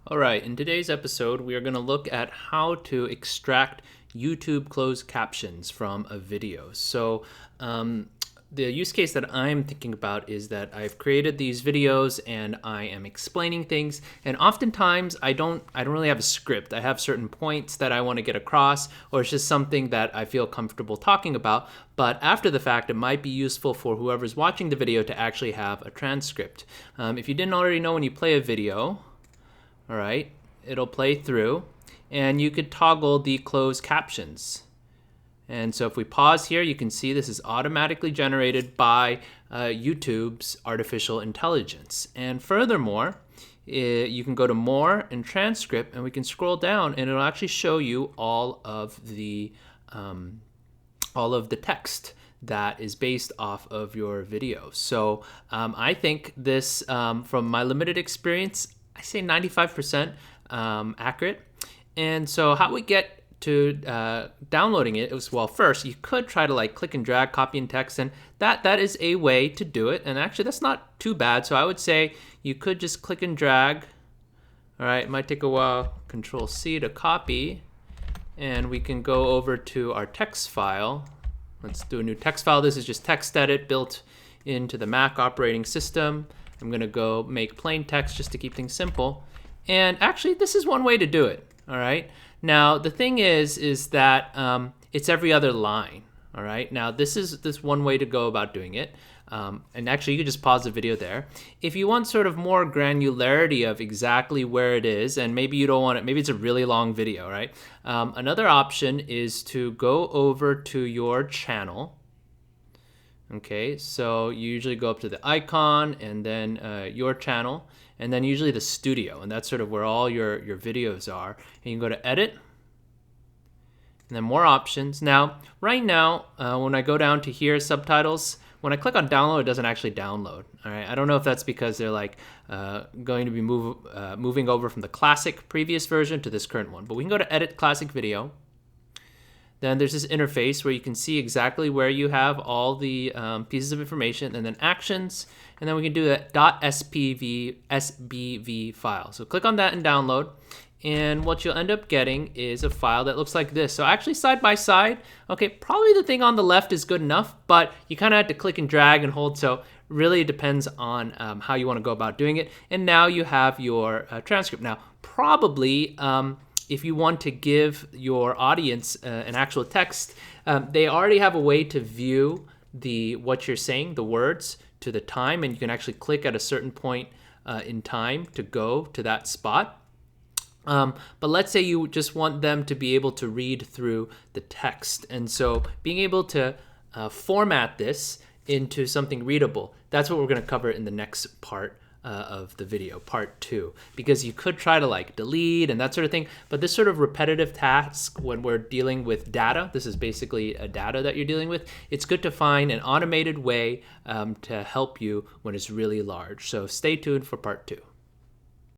All right, in today's episode, we are going to look at how to extract YouTube closed captions from a video. The use case that I'm thinking about is that I've created these videos and I am explaining things, and oftentimes I don't really have a script. I have certain points that I want to get across, or it's just something that I feel comfortable talking about. But after the fact, it might be useful for whoever's watching the video to actually have a transcript. If you didn't already know, when you play a video, all right, it'll play through, and you could toggle the closed captions. And so if we pause here, you can see this is automatically generated by YouTube's artificial intelligence. And furthermore, you can go to More and Transcript, and we can scroll down, and it'll actually show you all of the text that is based off of your video. So I think this, from my limited experience, I say 95% accurate. And so how we get to downloading it was, well, first you could try to like click and drag, copy and text, and that is a way to do it. And actually that's not too bad. So I would say you could just click and drag. All right, it might take a while. Control C to copy, and we can go over to our text file. Let's do a new text file. This is just TextEdit built into the Mac operating system. I'm gonna go make plain text just to keep things simple. And actually, this is one way to do it, all right? Now, the thing is that it's every other line, all right? Now, this is one way to go about doing it. And actually, you could just pause the video there. If you want sort of more granularity of exactly where it is, and maybe you don't want it, maybe it's a really long video, right? Another option is to go over to your channel. Okay, so you usually go up to the icon and then your channel, and then usually the studio, and that's sort of where all your videos are. And you can go to edit, and then more options. Now, right now, when I go down to here, subtitles, when I click on download, it doesn't actually download. All right, I don't know if that's because they're like going to be moving over from the classic previous version to this current one. But we can go to edit classic video. Then there's this interface where you can see exactly where you have all the pieces of information, and then actions, and then we can do a .spv file. So click on that and download, and what you'll end up getting is a file that looks like this. So actually side by side, okay, probably the thing on the left is good enough, but you kind of have to click and drag and hold, so really it depends on how you want to go about doing it. And now you have your transcript. Now, probably, if you want to give your audience an actual text, they already have a way to view what you're saying, the words, to the time, and you can actually click at a certain point in time to go to that spot. But let's say you just want them to be able to read through the text. And so being able to format this into something readable, that's what we're going to cover in the next part of the video, part 2, because you could try to like delete and that sort of thing, but this sort of repetitive task when we're dealing with data, this is basically a data that you're dealing with, it's good to find an automated way to help you when it's really large. So stay tuned for part 2.